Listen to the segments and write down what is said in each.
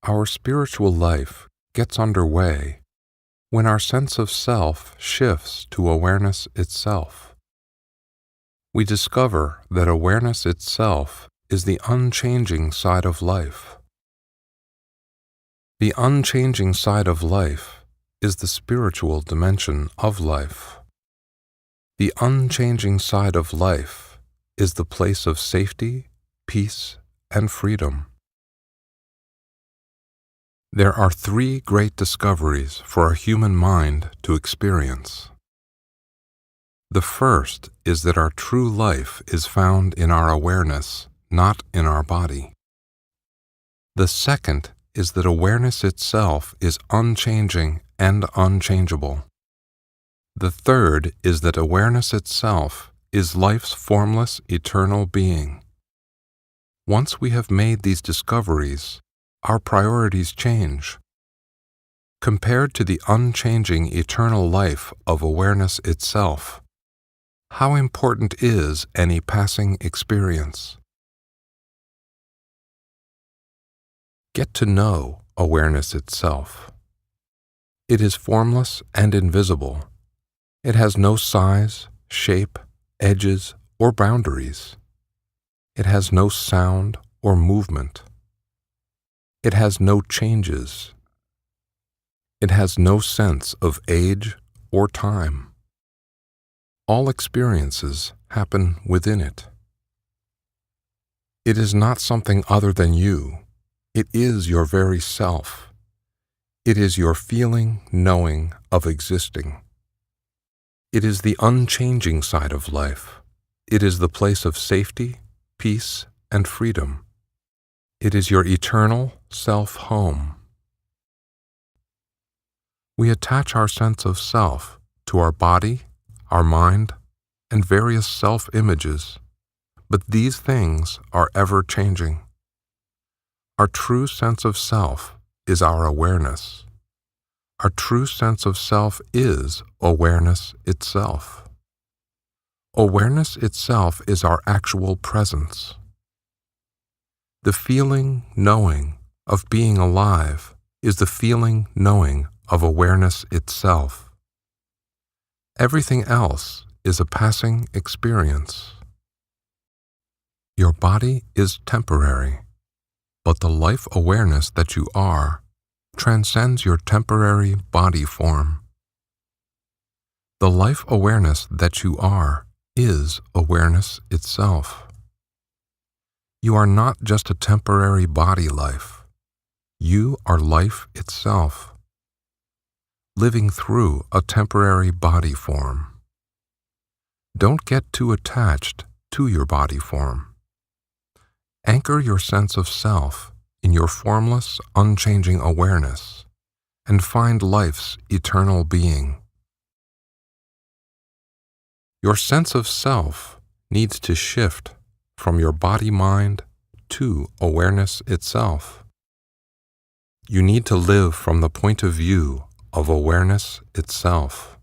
Our spiritual life gets underway when our sense of self shifts to awareness itself. We discover that awareness itself is the unchanging side of life. The unchanging side of life is the spiritual dimension of life. The unchanging side of life is the place of safety, peace, and freedom. There are three great discoveries for a human mind to experience. The first is that our true life is found in our awareness, not in our body. The second is that awareness itself is unchanging and unchangeable. The third is that awareness itself is life's formless, eternal being. Once we have made these discoveries, our priorities change. Compared to the unchanging eternal life of awareness itself, how important is any passing experience? Get to know awareness itself. It is formless and invisible. It has no size, shape, edges, or boundaries. It has no sound or movement. It has no changes. It has no sense of age or time. All experiences happen within it. It is not something other than you. It is your very self. It is your feeling, knowing of existing. It is the unchanging side of life. It is the place of safety, peace, and freedom. It is your eternal self-home. We attach our sense of self to our body, our mind, and various self-images, but these things are ever-changing. Our true sense of self is our awareness. Our true sense of self is awareness itself. Awareness itself is our actual presence. The feeling, knowing of being alive is the feeling, knowing of awareness itself. Everything else is a passing experience. Your body is temporary, but the life awareness that you are transcends your temporary body form. The life awareness that you are is awareness itself. You are not just a temporary body life. You are life itself, living through a temporary body form. Don't get too attached to your body form. Anchor your sense of self in your formless, unchanging awareness and find life's eternal being. Your sense of self needs to shift from your body-mind to awareness itself. You need to live from the point of view of awareness itself.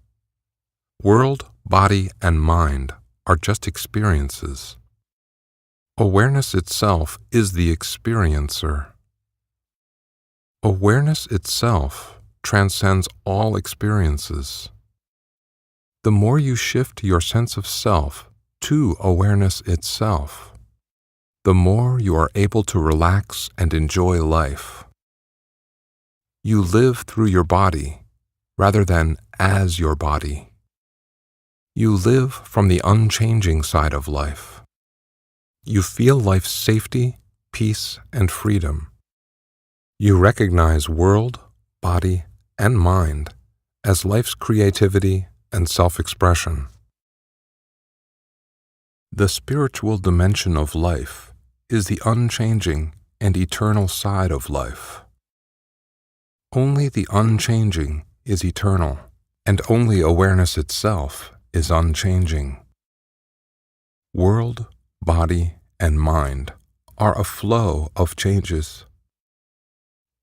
World, body, and mind are just experiences. Awareness itself is the experiencer. Awareness itself transcends all experiences. The more you shift your sense of self to awareness itself, the more you are able to relax and enjoy life. You live through your body rather than as your body. You live from the unchanging side of life. You feel life's safety, peace, and freedom. You recognize world, body, and mind as life's creativity and self-expression. The spiritual dimension of life is the unchanging and eternal side of life. Only the unchanging is eternal, and only awareness itself is unchanging. World, body, and mind are a flow of changes.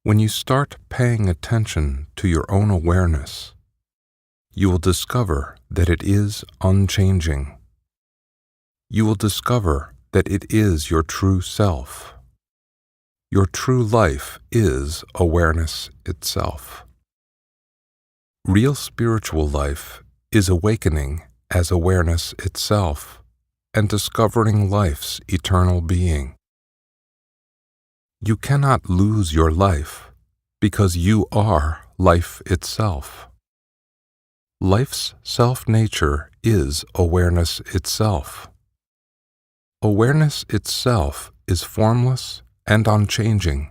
When you start paying attention to your own awareness, you will discover that it is unchanging. You will discover that it is your true self. Your true life is awareness itself. Real spiritual life is awakening as awareness itself and discovering life's eternal being. You cannot lose your life because you are life itself. Life's self-nature is awareness itself. Awareness itself is formless and unchanging.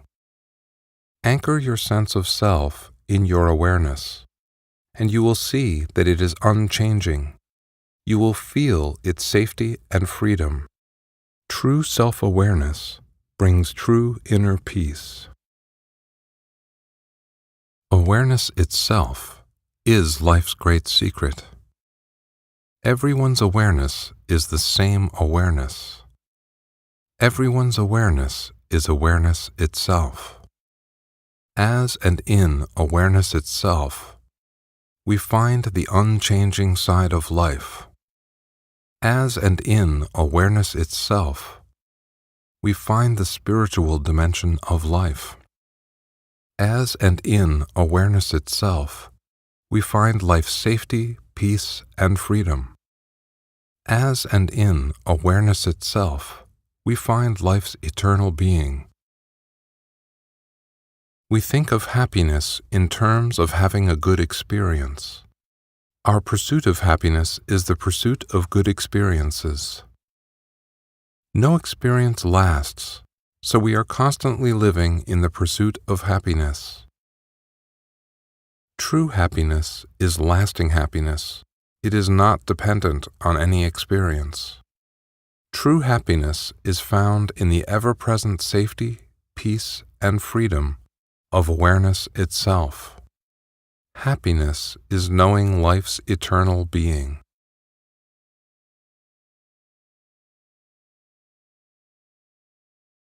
Anchor your sense of self in your awareness, and you will see that it is unchanging. You will feel its safety and freedom. True self-awareness brings true inner peace. Awareness itself is life's great secret. Everyone's awareness is the same awareness. Everyone's awareness is awareness itself. As and in awareness itself, we find the unchanging side of life. As and in awareness itself, we find the spiritual dimension of life. As and in awareness itself, we find life's safety, peace, and freedom. As and in awareness itself, we find life's eternal being. We think of happiness in terms of having a good experience. Our pursuit of happiness is the pursuit of good experiences. No experience lasts, so we are constantly living in the pursuit of happiness. True happiness is lasting happiness. It is not dependent on any experience. True happiness is found in the ever-present safety, peace, and freedom of awareness itself. Happiness is knowing life's eternal being.